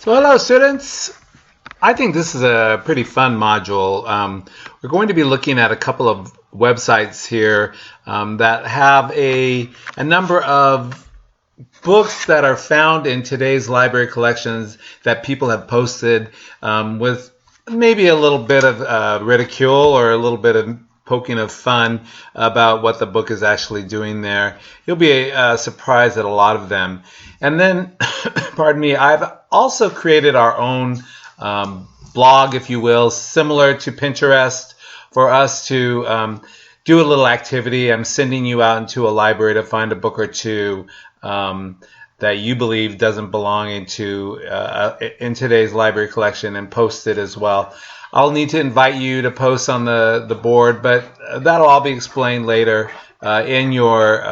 So hello students. I think this is a pretty fun module. We're going to be looking at a couple of websites here that have a number of books that are found in today's library collections that people have posted with maybe a little bit of ridicule or a little bit of poking of fun about what the book is actually doing there. You'll be surprised at a lot of them. And then, pardon me, I've also created our own blog, if you will, similar to Pinterest, for us to do a little activity. I'm sending you out into a library to find a book or two that you believe doesn't belong in today's library collection and post it as well. I'll need to invite you to post on the board, but that'll all be explained later in your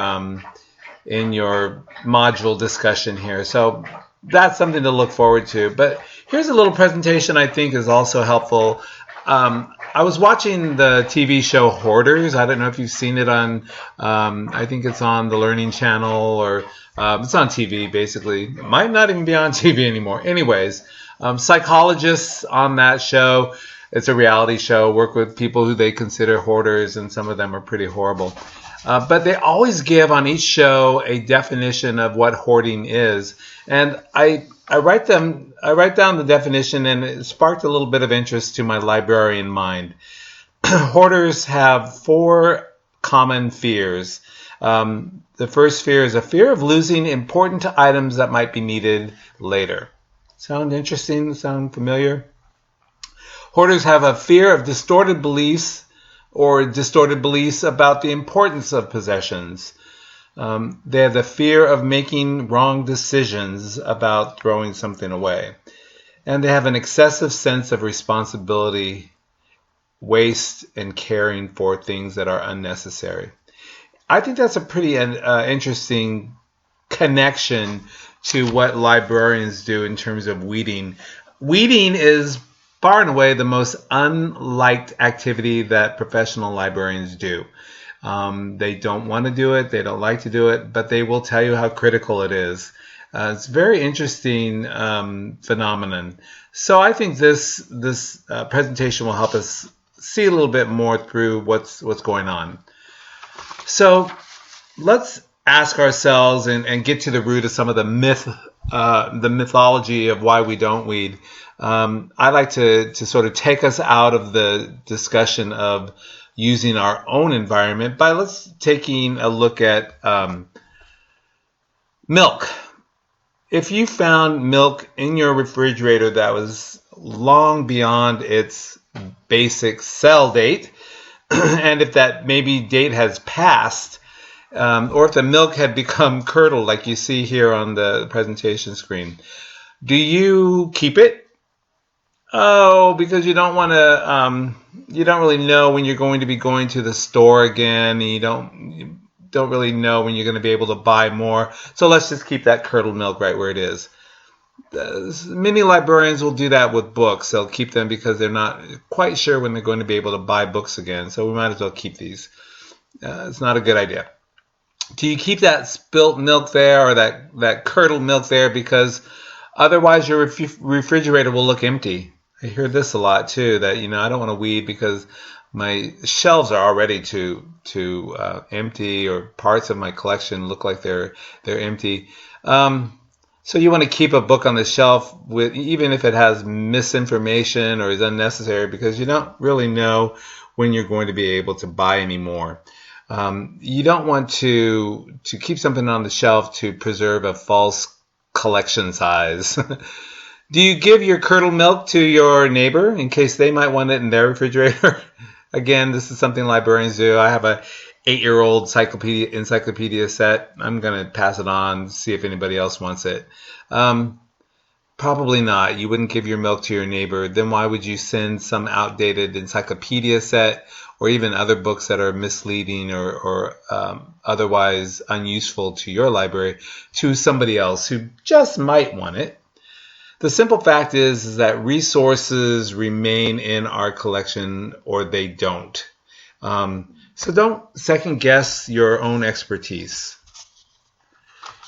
module discussion here. So that's something to look forward to. But here's a little presentation I think is also helpful. I was watching the TV show Hoarders. I don't know if you've seen it on, I think it's on the Learning Channel, or it's on TV basically. It might not even be on TV anymore. Anyways, psychologists on that show, it's a reality show, work with people who they consider hoarders, and some of them are pretty horrible. But they always give on each show a definition of what hoarding is. And I write down the definition, and it sparked a little bit of interest to my librarian mind. Hoarders have 4 common fears. The first fear is a fear of losing important items that might be needed later. Sound interesting? Sound familiar? Hoarders have a fear of distorted beliefs about the importance of possessions. They have the fear of making wrong decisions about throwing something away. And they have an excessive sense of responsibility, waste, and caring for things that are unnecessary. I think that's a pretty interesting connection to what librarians do in terms of weeding. Weeding is far and away the most unliked activity that professional librarians do. They don't want to do it, they don't like to do it, but they will tell you how critical it is. It's a very interesting phenomenon. So I think this presentation will help us see a little bit more through what's going on. So let's ask ourselves and get to the root of some of the mythology of why we don't weed. I like to sort of take us out of the discussion of using our own environment by let's taking a look at milk. If you found milk in your refrigerator that was long beyond its basic sell date, and if that maybe date has passed, or if the milk had become curdled like you see here on the presentation screen, do you keep it? Oh, because you don't want to, you don't really know when you're going to be going to the store again, and you don't really know when you're going to be able to buy more. So let's just keep that curdled milk right where it is. Many librarians will do that with books. They'll keep them because they're not quite sure when they're going to be able to buy books again. So we might as well keep these. It's not a good idea. Do you keep that spilt milk there, or that curdled milk there, because otherwise your refrigerator will look empty? I hear this a lot too, that I don't want to weed because my shelves are already too empty, or parts of my collection look like they're empty. So you want to keep a book on the shelf with, even if it has misinformation or is unnecessary, because you don't really know when you're going to be able to buy any more. You don't want to keep something on the shelf to preserve a false collection size. Do you give your curdled milk to your neighbor in case they might want it in their refrigerator? Again, this is something librarians do. I have a 8-year-old encyclopedia set. I'm going to pass it on, see if anybody else wants it. Probably not. You wouldn't give your milk to your neighbor. Then why would you send some outdated encyclopedia set, or even other books that are misleading or otherwise unuseful to your library, to somebody else who just might want it? The simple fact is that resources remain in our collection, or they don't. So don't second guess your own expertise.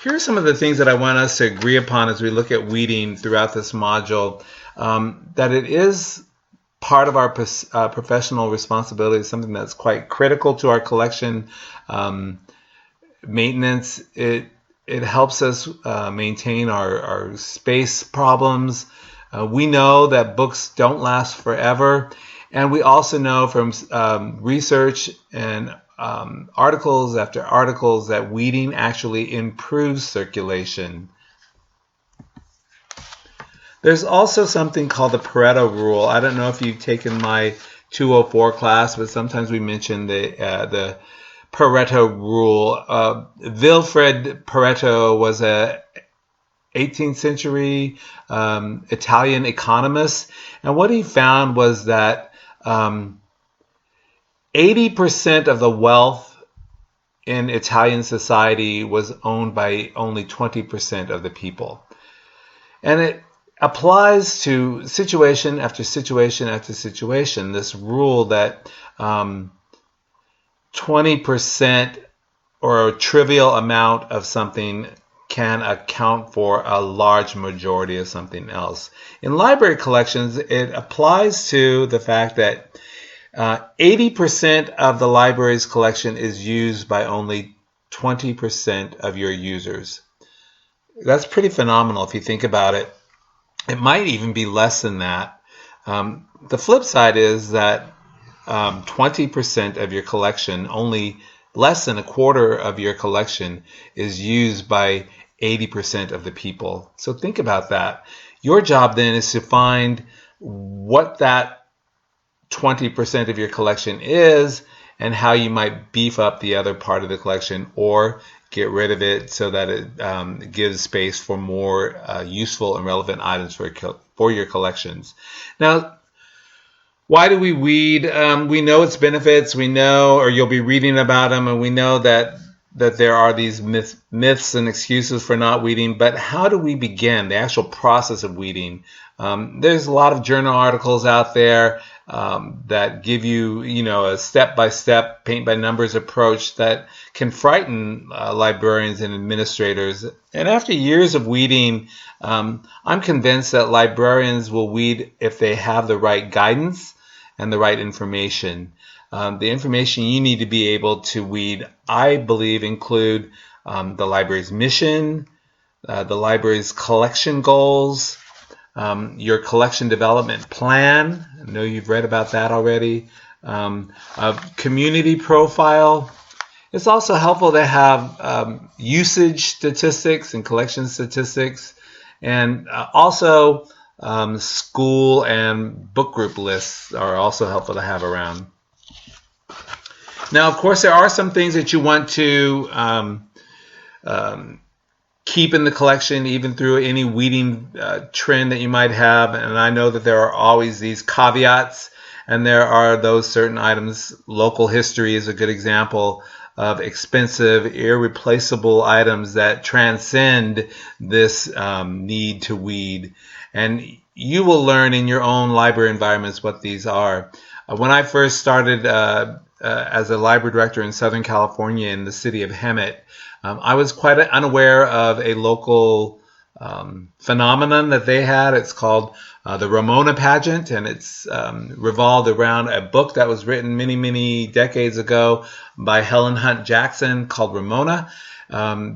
Here are some of the things that I want us to agree upon as we look at weeding throughout this module. That it is part of our professional responsibility, something that's quite critical to our collection maintenance. It helps us maintain our space problems. We know that books don't last forever, and we also know from research and articles after articles that weeding actually improves circulation. There's also something called the Pareto rule. I don't know if you've taken my 204 class, but sometimes we mention the Pareto rule. Vilfred Pareto was a 18th century Italian economist, and what he found was that 80% of the wealth in Italian society was owned by only 20% of the people. And it applies to situation after situation after situation, this rule that 20% or a trivial amount of something can account for a large majority of something else. In library collections, it applies to the fact that 80% of the library's collection is used by only 20% of your users. That's pretty phenomenal if you think about it. It might even be less than that. The flip side is that 20% of your collection, only less than a quarter of your collection, is used by 80% of the people. So think about that. Your job then is to find what that 20% of your collection is and how you might beef up the other part of the collection or get rid of it so that it gives space for more useful and relevant items for your collections. Now, why do we weed? We know its benefits. We know, or you'll be reading about them, and we know that there are these myths and excuses for not weeding. But how do we begin the actual process of weeding? There's a lot of journal articles out there that give you, a step-by-step, paint-by-numbers approach that can frighten librarians and administrators. And after years of weeding, I'm convinced that librarians will weed if they have the right guidance and the right information. The information you need to be able to weed, I believe, include the library's mission, the library's collection goals, your collection development plan. I know you've read about that already. A community profile. It's also helpful to have usage statistics and collection statistics, and also school and book group lists are also helpful to have around. Now, of course, there are some things that you want to keep in the collection, even through any weeding trend that you might have. And I know that there are always these caveats, and there are those certain items. Local history is a good example of expensive, irreplaceable items that transcend this need to weed. And you will learn in your own library environments what these are. When I first started as a library director in Southern California in the city of Hemet, I was quite unaware of a local phenomenon that they had. It's called the Ramona Pageant, and it's revolved around a book that was written many, many decades ago by Helen Hunt Jackson called Ramona.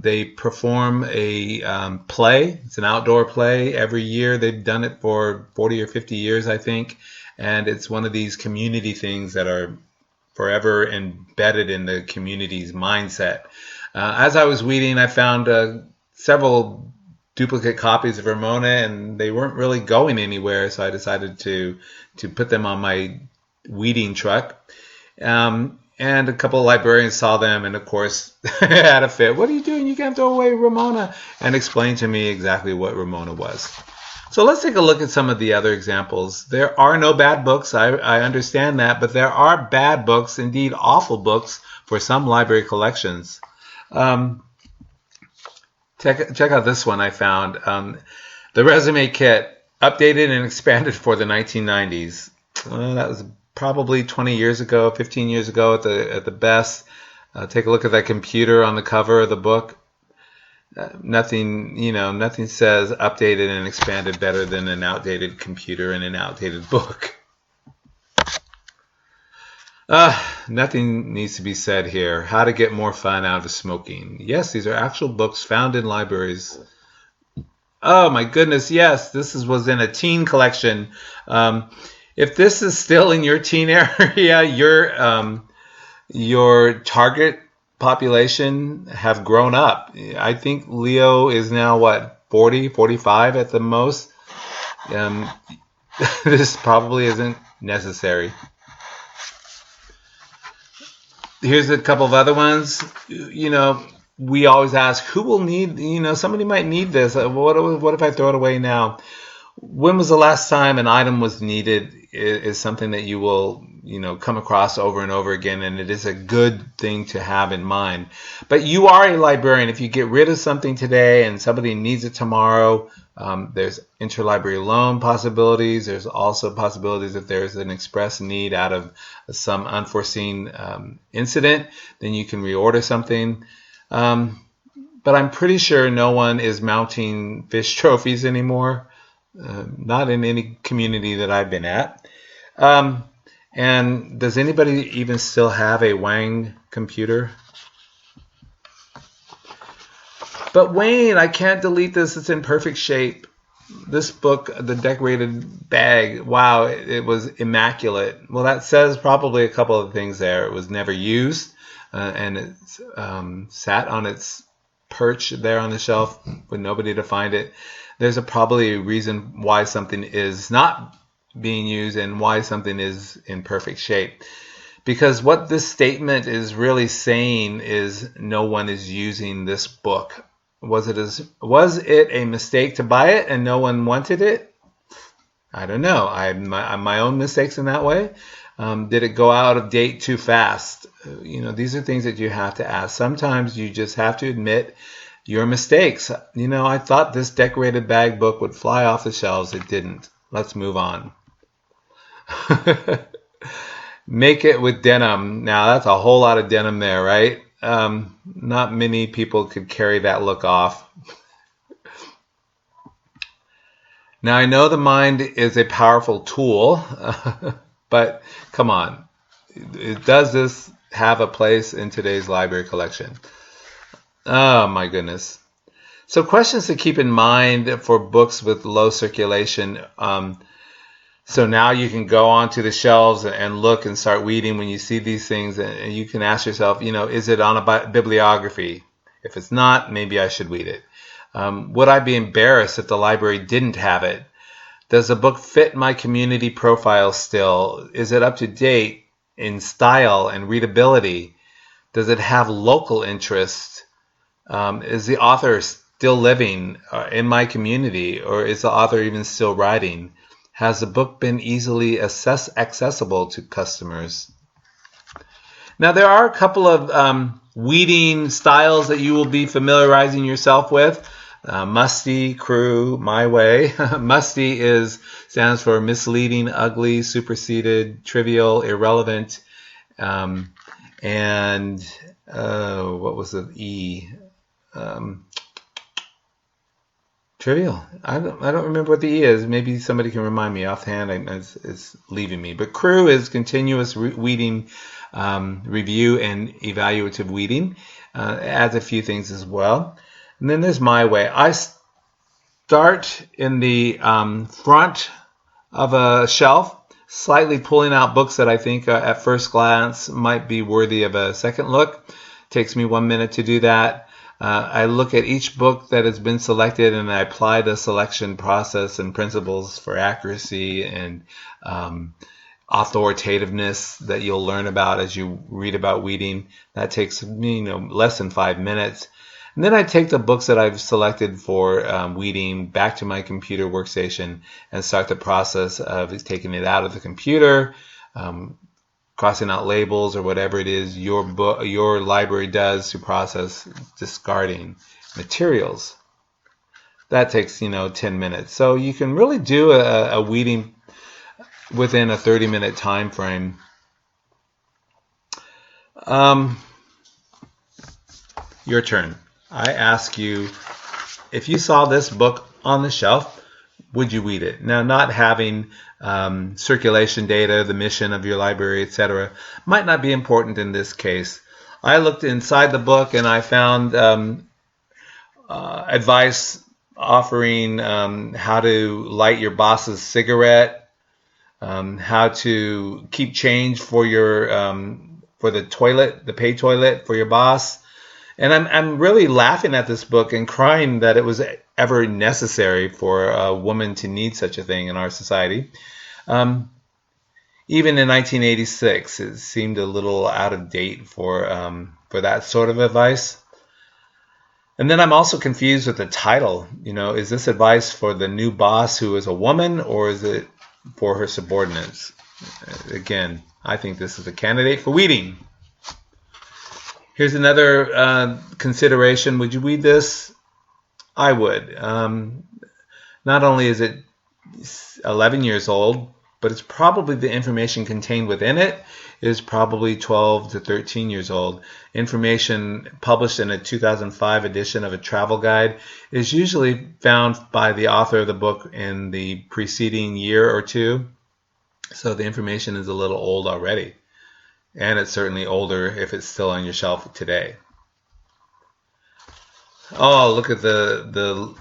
They perform a play. It's an outdoor play every year. They've done it for 40 or 50 years, I think, and it's one of these community things that are forever embedded in the community's mindset. As I was weeding, I found several duplicate copies of Ramona, and they weren't really going anywhere, so I decided to put them on my weeding truck. And a couple of librarians saw them and, of course, had a fit. What are you doing? You can't throw away Ramona. And explained to me exactly what Ramona was. So let's take a look at some of the other examples. There are no bad books. I understand that. But there are bad books, indeed awful books, for some library collections. Check out this one I found. The Resume Kit, updated and expanded for the 1990s. That was probably 20 years ago, 15 years ago at the best. Take a look at that computer on the cover of the book. Nothing says updated and expanded better than an outdated computer and an outdated book. Nothing needs to be said here. How to get more fun out of smoking. Yes, these are actual books found in libraries. Oh my goodness, yes, was in a teen collection. If this is still in your teen area, your target population have grown up. I think Leo is now, what, 40, 45 at the most? This probably isn't necessary. Here's a couple of other ones. We always ask, who will need, somebody might need this. What if I throw it away now? When was the last time an item was needed is something that you will, come across over and over again, and it is a good thing to have in mind. But you are a librarian. If you get rid of something today and somebody needs it tomorrow, there's interlibrary loan possibilities. There's also possibilities if there's an express need out of some unforeseen incident, then you can reorder something. But I'm pretty sure no one is mounting fish trophies anymore. Not in any community that I've been at. And does anybody even still have a Wang computer? But Wayne, I can't delete this. It's in perfect shape. This book, The Decorated Bag, wow, it was immaculate. Well, that says probably a couple of things there. It was never used, and it sat on its perch there on the shelf with nobody to find it. There's probably a reason why something is not being used and why something is in perfect shape. Because what this statement is really saying is no one is using this book. Was it a mistake to buy it and no one wanted it? I don't know. I have my own mistakes in that way. Did it go out of date too fast? These are things that you have to ask. Sometimes you just have to admit your mistakes. I thought this decorated bag book would fly off the shelves. It didn't. Let's move on. Make it with denim. Now, that's a whole lot of denim there, right? Not many people could carry that look off. Now, I know the mind is a powerful tool, but come on. Does this have a place in today's library collection? Oh, my goodness. So questions to keep in mind for books with low circulation. So now you can go onto the shelves and look and start weeding when you see these things, and you can ask yourself, is it on a bibliography? If it's not, maybe I should weed it. Would I be embarrassed if the library didn't have it? Does the book fit my community profile still? Is it up to date in style and readability? Does it have local interest? Is the author still living in my community, or is the author even still writing? Has the book been easily accessible to customers? Now, there are a couple of weeding styles that you will be familiarizing yourself with. Musty, Crew, My Way. Musty stands for misleading, ugly, superseded, trivial, irrelevant, and what was the E? Trivial. I don't remember what the E is. Maybe somebody can remind me offhand. It's leaving me. But Crew is continuous weeding, review and evaluative weeding. Adds a few things as well. And then there's My Way. I start in the front of a shelf, slightly pulling out books that I think at first glance might be worthy of a second look. Takes me 1 minute to do that. I look at each book that has been selected and I apply the selection process and principles for accuracy and authoritativeness that you'll learn about as you read about weeding. That takes me less than 5 minutes. And then I take the books that I've selected for weeding back to my computer workstation and start the process of taking it out of the computer, crossing out labels or whatever it is your library does to process discarding materials. That takes 10 minutes. So you can really do a weeding within a 30-minute time frame. Your turn. I ask you, if you saw this book on the shelf, would you read it? Now, not having circulation data, the mission of your library, etc., might not be important in this case. I looked inside the book and I found advice offering how to light your boss's cigarette, how to keep change for your for the toilet, the pay toilet for your boss. And I'm really laughing at this book and crying that it was ever necessary for a woman to need such a thing in our society. Even in 1986, it seemed a little out of date for that sort of advice. And then I'm also confused with the title. Is this advice for the new boss who is a woman, or is it for her subordinates? Again, I think this is a candidate for weeding. Here's another consideration. Would you read this? I would. Not only is it 11 years old, but it's probably the information contained within it is probably 12 to 13 years old. Information published in a 2005 edition of a travel guide is usually found by the author of the book in the preceding year or two. So the information is a little old already. And it's certainly older if it's still on your shelf today. Oh, look at the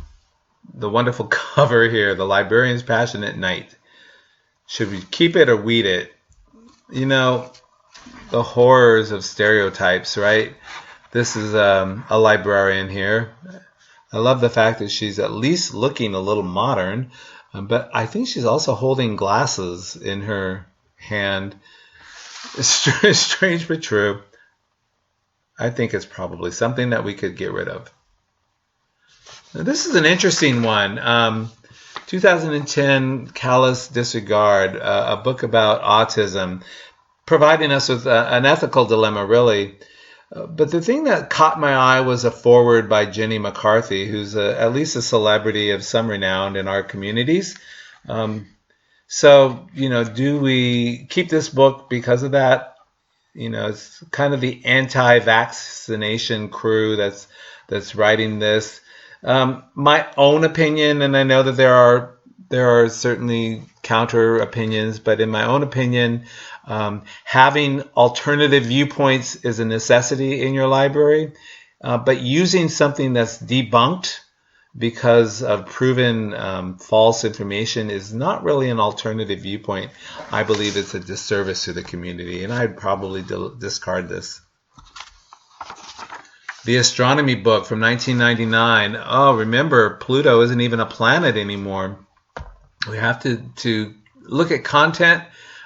wonderful cover here. The Librarian's Passion at Night. Should we keep it or weed it? The horrors of stereotypes, right? This is a librarian here. I love the fact that she's at least looking a little modern, but I think she's also holding glasses in her hand. It's strange but true. I think it's probably something that we could get rid of. Now, this is an interesting one. 2010, Callous Disregard, a book about autism, providing us with an ethical dilemma, really. But the thing that caught my eye was a foreword by Jenny McCarthy, who's at least a celebrity of some renown in our communities. So, do we keep this book because of that? It's kind of the anti-vaccination crew that's writing this. My own opinion, and I know that there are certainly counter opinions, but in my own opinion, having alternative viewpoints is a necessity in your library. But using something that's debunked because of proven false information is not really an alternative viewpoint. I believe it's a disservice to the community, and I'd probably discard this. The astronomy book from 1999. Oh, remember, Pluto isn't even a planet anymore. We have to look at content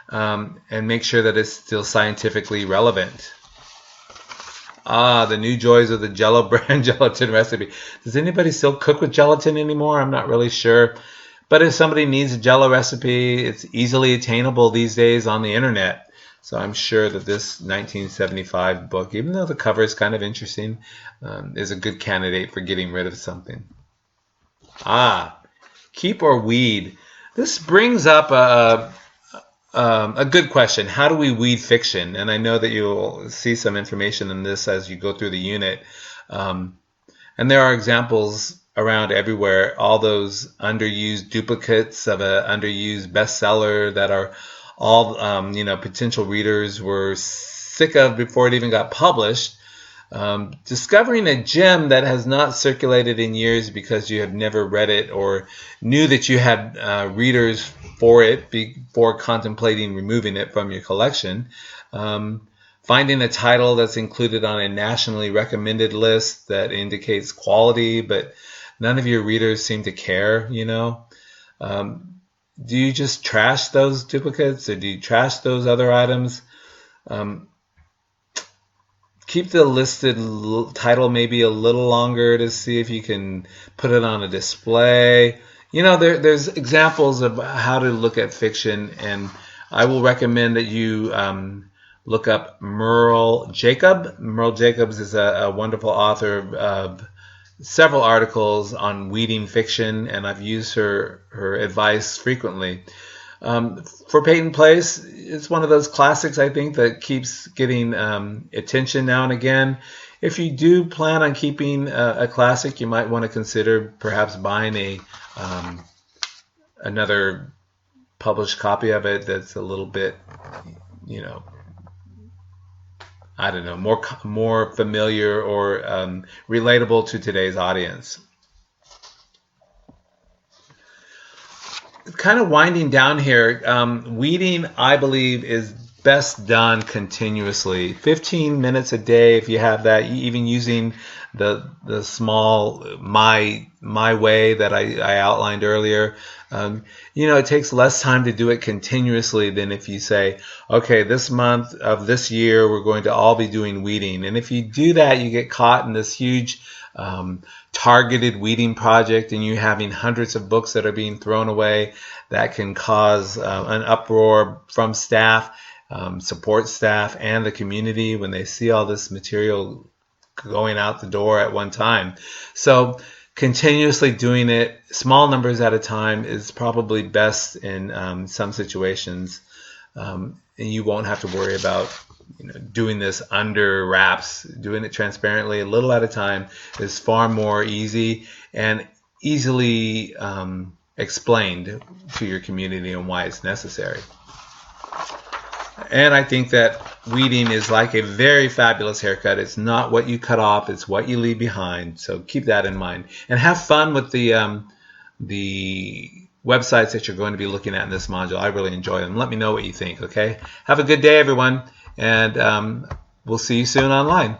and make sure that it's still scientifically relevant. The new joys of the Jello brand gelatin recipe. Does anybody still cook with gelatin anymore? I'm not really sure. But if somebody needs a Jello recipe, it's easily attainable these days on the internet. So I'm sure that this 1975 book, even though the cover is kind of interesting, is a good candidate for getting rid of something. Keep or weed. This brings up a good question. How do we weed fiction? And I know that you'll see some information in this as you go through the unit. And there are examples around everywhere. All those underused duplicates of an underused bestseller that are all potential readers were sick of before it even got published. Discovering a gem that has not circulated in years because you have never read it or knew that you had readers for it before contemplating removing it from your collection. Finding a title that's included on a nationally recommended list that indicates quality, but none of your readers seem to care, Do you just trash those duplicates, or do you trash those other items? Keep the listed title maybe a little longer to see if you can put it on a display. There's examples of how to look at fiction, and I will recommend that you look up Merle Jacob. Merle Jacobs is a wonderful author of several articles on weeding fiction, and I've used her advice frequently. For Peyton Place, it's one of those classics, I think, that keeps getting attention now and again. If you do plan on keeping a classic, you might want to consider perhaps buying another published copy of it that's a little bit, you know, I don't know, more familiar or relatable to today's audience. Kind of winding down here, weeding, I believe, is best done continuously. 15 minutes a day, if you have that, even using the small my way that I outlined earlier. It takes less time to do it continuously than if you say, okay, this month of this year, we're going to all be doing weeding. And if you do that, you get caught in this huge targeted weeding project, and you having hundreds of books that are being thrown away. That can cause an uproar from staff, support staff, and the community when they see all this material going out the door at one time. So continuously doing it, small numbers at a time, is probably best in some situations. And you won't have to worry about doing this under wraps. Doing it transparently, a little at a time, is far more easy and easily explained to your community and why it's necessary. And I think that weeding is like a very fabulous haircut. It's not what you cut off, it's what you leave behind. So keep that in mind. And have fun with the websites that you're going to be looking at in this module. I really enjoy them. Let me know what you think, okay? Have a good day, everyone, and we'll see you soon online.